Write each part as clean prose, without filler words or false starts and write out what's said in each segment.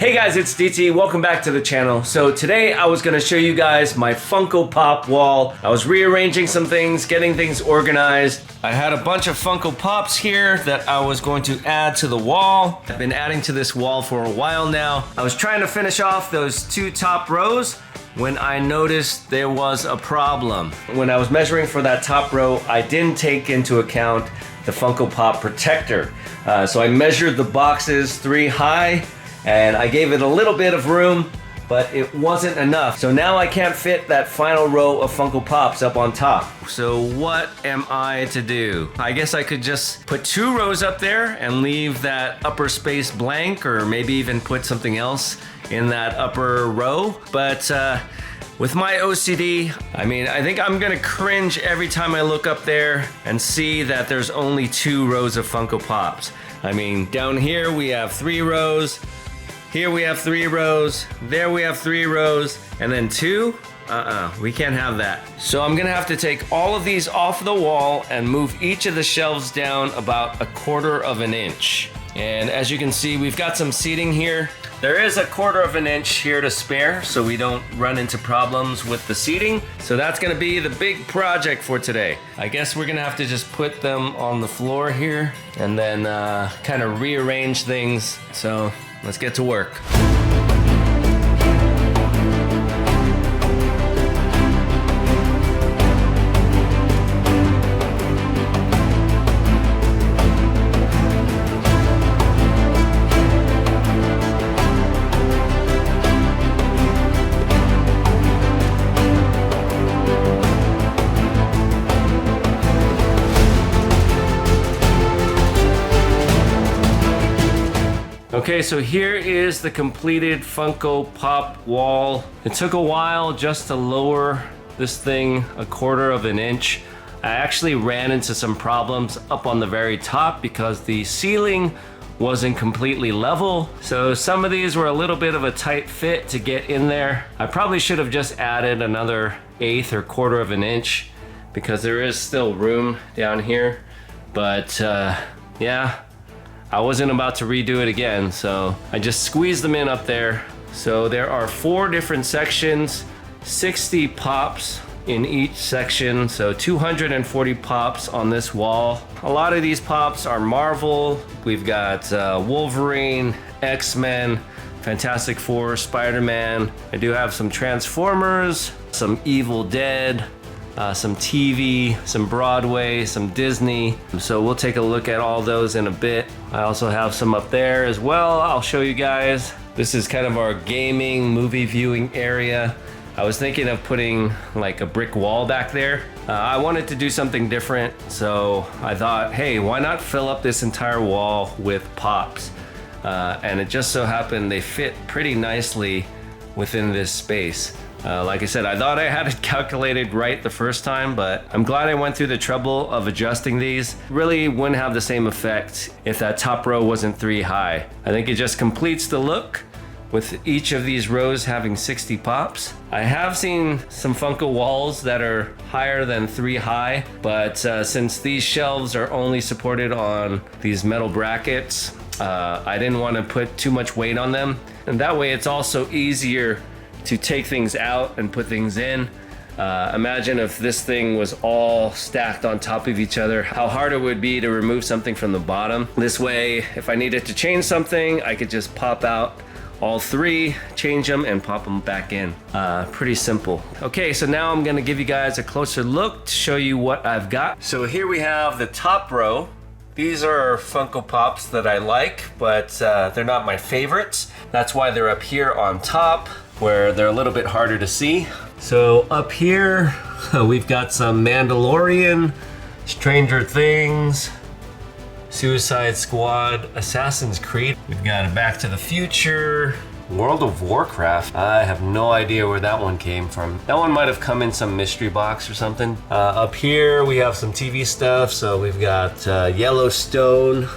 Hey guys, it's DT. Welcome back to the channel. So today I was gonna show you guys my Funko Pop wall. I was rearranging some things, getting things organized. I had a bunch of Funko Pops here that I was going to add to the wall. I've been adding to this wall for a while now. I was trying to finish off those two top rows when I noticed there was a problem. When I was measuring for that top row, I didn't take into account the Funko Pop protector. So I measured the boxes 3 high, and I gave it a little bit of room, but it wasn't enough. So now I can't fit that final row of Funko Pops up on top. So what am I to do? I guess I could just put 2 rows up there and leave that upper space blank, or maybe even put something else in that upper row. But with my OCD, I think I'm gonna cringe every time I look up there and see that there's only 2 rows of Funko Pops. Down here we have 3 rows, here we have 3 rows, there we have 3 rows, and then 2? We can't have that. So I'm gonna have to take all of these off the wall and move each of the shelves down about 1/4 of an inch. And as you can see, we've got some seating here. There is 1/4 of an inch here to spare, so we don't run into problems with the seating. So that's gonna be the big project for today. I guess we're gonna have to just put them on the floor here and then kind of rearrange things. So let's get to work. Okay, so here is the completed Funko Pop wall. It took a while just to lower this thing 1/4 of an inch. I actually ran into some problems up on the very top because the ceiling wasn't completely level. So some of these were a little bit of a tight fit to get in there. I probably should have just added another 1/8 or 1/4 of an inch because there is still room down here. But yeah. I wasn't about to redo it again, so I just squeezed them in up there. So there are 4 different sections, 60 pops in each section, so 240 pops on this wall. A lot of these pops are Marvel. We've got Wolverine, X-Men, Fantastic Four, Spider-Man. I do have some Transformers, some Evil Dead, some TV, some Broadway, some Disney. So we'll take a look at all those in a bit. I also have some up there as well. I'll show you guys. This is kind of our gaming movie viewing area. I was thinking of putting like a brick wall back there. I wanted to do something different, so I thought, hey, why not fill up this entire wall with pops? And it just so happened they fit pretty nicely within this space. Like I said, I thought I had it calculated right the first time, but I'm glad I went through the trouble of adjusting these. Really wouldn't have the same effect if that top row wasn't 3 high. I think it just completes the look with each of these rows having 60 pops. I have seen some Funko walls that are higher than 3 high, but since these shelves are only supported on these metal brackets, I didn't want to put too much weight on them. And that way it's also easier to take things out and put things in. Imagine if this thing was all stacked on top of each other, how hard it would be to remove something from the bottom. This way, if I needed to change something, I could just pop out all 3, change them, and pop them back in. Pretty simple. Okay, so now I'm gonna give you guys a closer look to show you what I've got. So here we have the top row. These are Funko Pops that I like, but they're not my favorites. That's why they're up here on top, where they're a little bit harder to see. So up here, we've got some Mandalorian, Stranger Things, Suicide Squad, Assassin's Creed. We've got a Back to the Future, World of Warcraft. I have no idea where that one came from. That one might have come in some mystery box or something. Up here, we have some TV stuff. So we've got Yellowstone,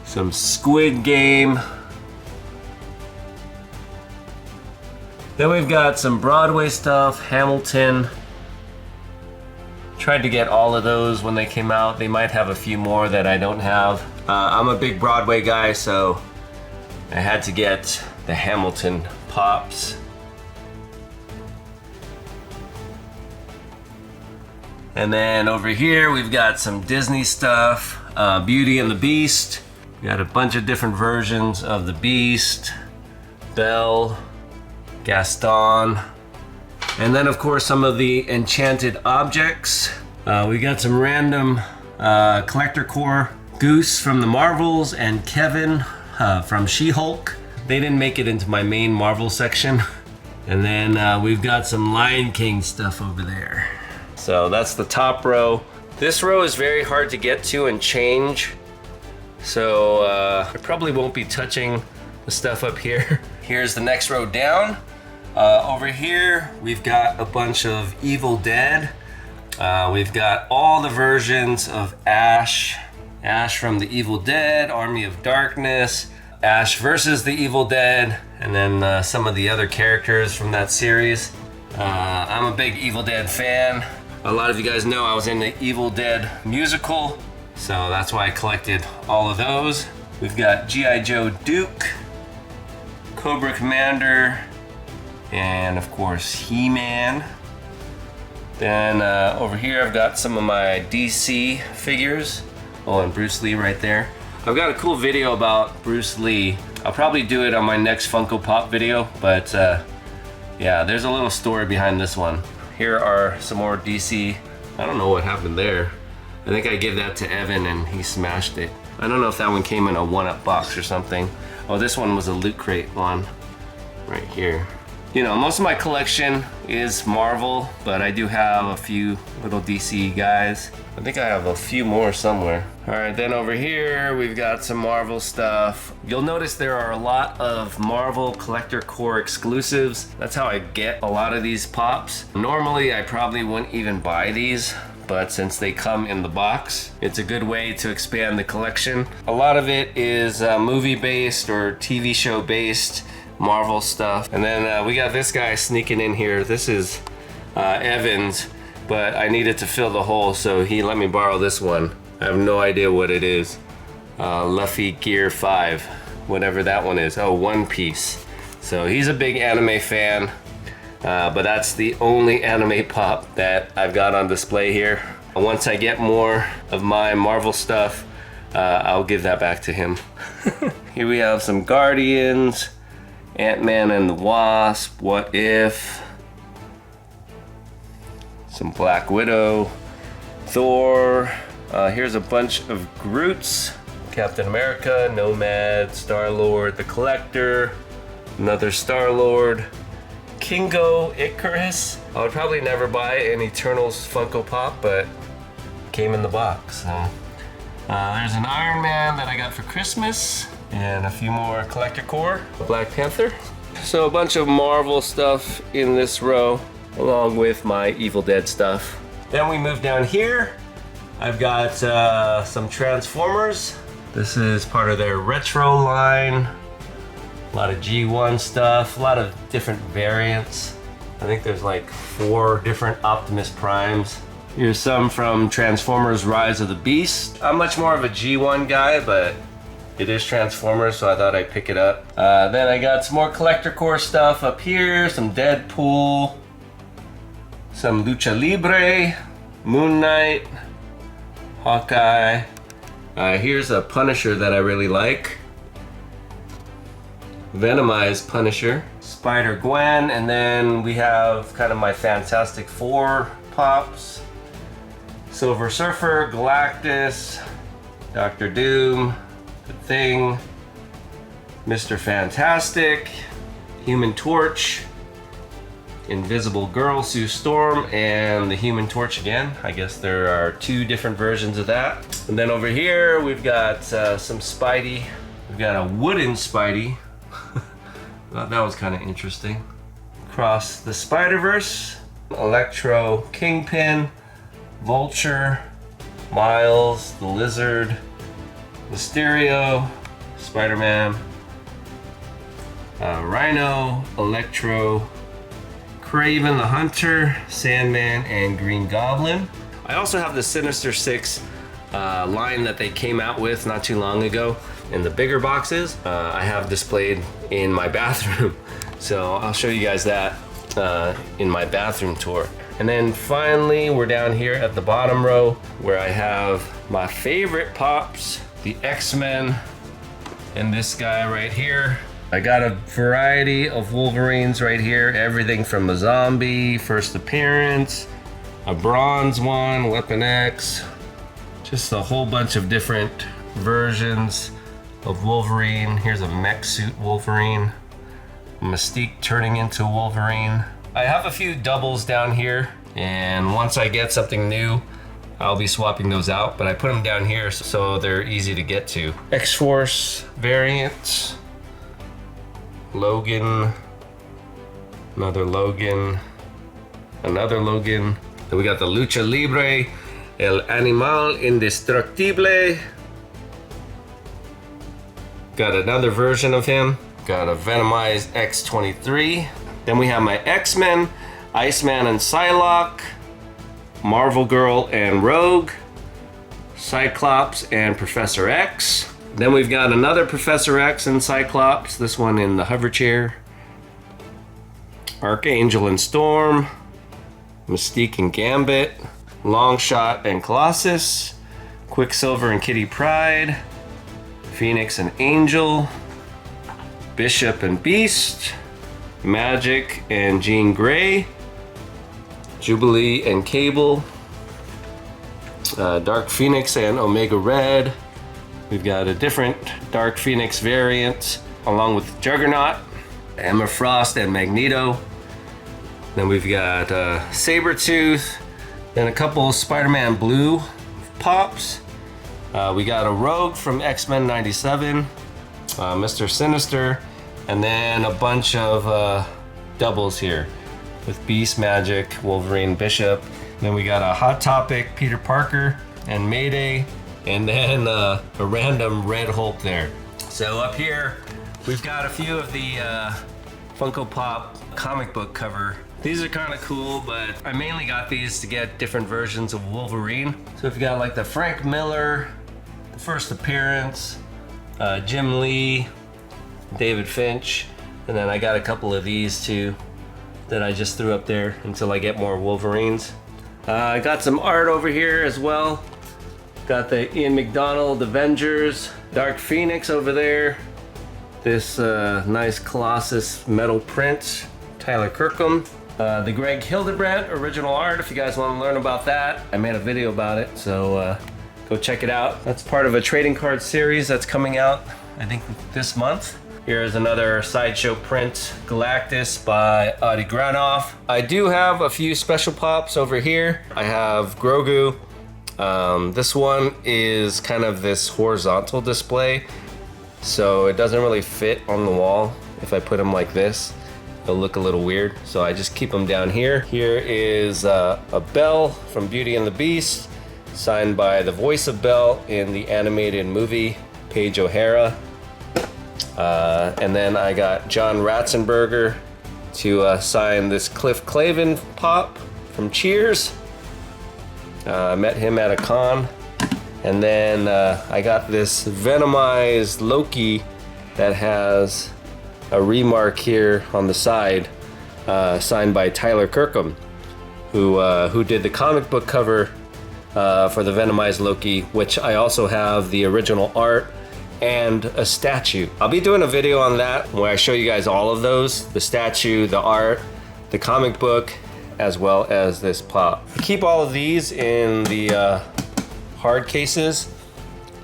some Squid Game. Then we've got some Broadway stuff, Hamilton. Tried to get all of those when they came out. They might have a few more that I don't have. I'm a big Broadway guy, so I had to get the Hamilton Pops. And then over here we've got some Disney stuff, Beauty and the Beast. We got a bunch of different versions of the Beast, Belle, Gaston, and then of course some of the enchanted objects. We got some random collector core, Goose from the Marvels and Kevin from She-Hulk. They didn't make it into my main Marvel section. And then we've got some Lion King stuff over there. So that's the top row. This row is very hard to get to and change. So I probably won't be touching the stuff up here. Here's the next row down. Over here, we've got a bunch of Evil Dead. We've got all the versions of Ash. Ash from the Evil Dead, Army of Darkness, Ash versus the Evil Dead, and then some of the other characters from that series. I'm a big Evil Dead fan. A lot of you guys know I was in the Evil Dead musical, so that's why I collected all of those. We've got G.I. Joe Duke, Cobra Commander, and of course He-Man. Then over here I've got some of my DC figures. Oh, and Bruce Lee right there. I've got a cool video about Bruce Lee. I'll probably do it on my next Funko Pop video, but yeah, there's a little story behind this one. Here are some more DC. I don't know what happened there. I think I gave that to Evan and he smashed it. I don't know if that one came in a 1-up box or something. Oh, this one was a Loot Crate one right here. You know, most of my collection is Marvel, but I do have a few little DC guys. I think I have a few more somewhere. All right, then over here, we've got some Marvel stuff. You'll notice there are a lot of Marvel Collector Core exclusives. That's how I get a lot of these pops. Normally, I probably wouldn't even buy these, but since they come in the box, it's a good way to expand the collection. A lot of it is movie-based or TV show-based Marvel stuff. And then we got this guy sneaking in here. This is Evan's, but I needed to fill the hole, so he let me borrow this one. I have no idea what it is. Luffy Gear 5, whatever that one is. Oh, One Piece. So he's a big anime fan, but that's the only anime pop that I've got on display here. Once I get more of my Marvel stuff, I'll give that back to him. Here we have some Guardians, Ant-Man and the Wasp, What If, some Black Widow, Thor. Here's a bunch of Groots, Captain America, Nomad, Star-Lord, the Collector, another Star-Lord, Kingo, Icarus. I would probably never buy an Eternals Funko Pop, but came in the box. So. There's an Iron Man that I got for Christmas, and a few more Collector Core, Black Panther. So a bunch of Marvel stuff in this row, along with my Evil Dead stuff. Then we move down here. I've got some Transformers. This is part of their retro line. A lot of G1 stuff, a lot of different variants. I think there's like 4 different Optimus Primes. Here's some from Transformers Rise of the Beast. I'm much more of a G1 guy, but it is Transformers, so I thought I'd pick it up. Then I got some more Collector Core stuff up here, some Deadpool, some Lucha Libre, Moon Knight, Hawkeye. Here's a Punisher that I really like. Venomized Punisher, Spider-Gwen, and then we have kind of my Fantastic Four pops. Silver Surfer, Galactus, Doctor Doom, The Thing, Mr. Fantastic, Human Torch, Invisible Girl, Sue Storm, and the Human Torch again. I guess there are 2 different versions of that. And then over here we've got some Spidey. We've got a wooden Spidey. Thought that was kind of interesting. Across the Spider-Verse, Electro, Kingpin, Vulture, Miles, the Lizard, Mysterio, Spider-Man, Rhino, Electro, Kraven the Hunter, Sandman, and Green Goblin. I also have the Sinister Six line that they came out with not too long ago. in the bigger boxes, I have displayed in my bathroom. So I'll show you guys that in my bathroom tour. And then finally, we're down here at the bottom row where I have my favorite Pops, the X-Men, and this guy right here. I got a variety of Wolverines right here, everything from a zombie, first appearance, a bronze one, Weapon X, just a whole bunch of different versions of Wolverine. Here's a mech suit Wolverine, Mystique turning into Wolverine. I have a few doubles down here, and once I get something new, I'll be swapping those out, but I put them down here so they're easy to get to. X-Force variant, Logan, another Logan, another Logan. Then we got the Lucha Libre, El Animal Indestructible. Got another version of him. Got a Venomized X-23. Then we have my X-Men, Iceman and Psylocke, Marvel Girl and Rogue, Cyclops and Professor X. Then we've got another Professor X and Cyclops, this one in the hover chair. Archangel and Storm, Mystique and Gambit, Longshot and Colossus, Quicksilver and Kitty Pryde, Phoenix and Angel, Bishop and Beast, Magic and Jean Grey, Jubilee and Cable, Dark Phoenix and Omega Red. We've got a different Dark Phoenix variant along with Juggernaut, Emma Frost and Magneto. Then we've got Sabretooth, then a couple Spider-Man Blue Pops. We got a Rogue from X-Men 97, Mr. Sinister, and then a bunch of doubles here with Beast, Magic, Wolverine, Bishop. Then we got a Hot Topic, Peter Parker, and Mayday, and then a random Red Hulk there. So up here, we've got a few of the Funko Pop comic book cover. These are kind of cool, but I mainly got these to get different versions of Wolverine. So we've got like the Frank Miller, the first appearance, Jim Lee, David Finch, and then I got a couple of these too that I just threw up there until I get more Wolverines. I got some art over here as well. Got the Ian McDonald Avengers, Dark Phoenix over there. This nice Colossus metal print, Tyler Kirkham. The Greg Hildebrandt original art, if you guys want to learn about that. I made a video about it, so go check it out. That's part of a trading card series that's coming out, I think, this month. Here's another sideshow print, Galactus by Adi Granoff. I do have a few special pops over here. I have Grogu. This one is kind of this horizontal display, so it doesn't really fit on the wall. If I put him like this, it'll look a little weird, so I just keep them down here. Here is a Belle from Beauty and the Beast, signed by the voice of Belle in the animated movie, Paige O'Hara. And then I got John Ratzenberger to sign this Cliff Clavin pop from Cheers. I met him at a con. And then I got this Venomized Loki that has a remark here on the side, signed by Tyler Kirkham, who did the comic book cover for the Venomized Loki, which I also have the original art and a statue. I'll be doing a video on that where I show you guys all of those, the statue, the art, the comic book, as well as this pop. I keep all of these in the hard cases.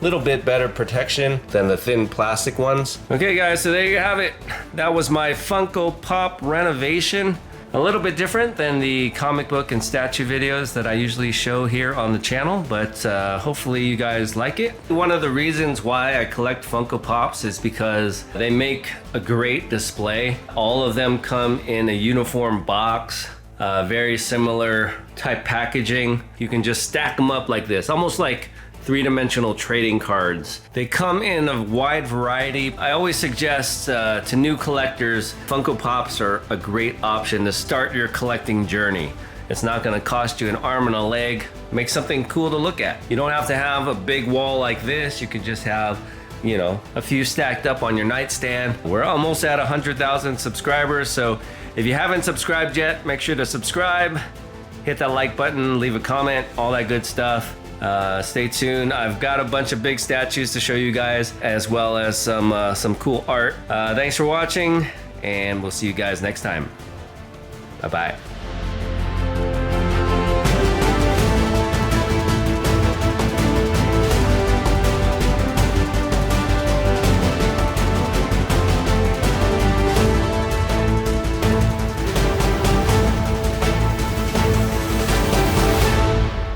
Little bit better protection than the thin plastic ones. Okay guys, so there you have it. That was my Funko Pop renovation. A little bit different than the comic book and statue videos that I usually show here on the channel, but hopefully you guys like it. One of the reasons why I collect Funko Pops is because they make a great display. All of them come in a uniform box, very similar type packaging. You can just stack them up like this, almost like three-dimensional trading cards. They come in a wide variety. I always suggest to new collectors, Funko Pops are a great option to start your collecting journey. It's not gonna cost you an arm and a leg. Make something cool to look at. You don't have to have a big wall like this. You could just have you know, a few stacked up on your nightstand. We're almost at 100,000 subscribers, so if you haven't subscribed yet, make sure to subscribe, hit that like button, leave a comment, all that good stuff. Stay tuned. I've got a bunch of big statues to show you guys, as well as some cool art. Thanks for watching, and we'll see you guys next time. Bye-bye.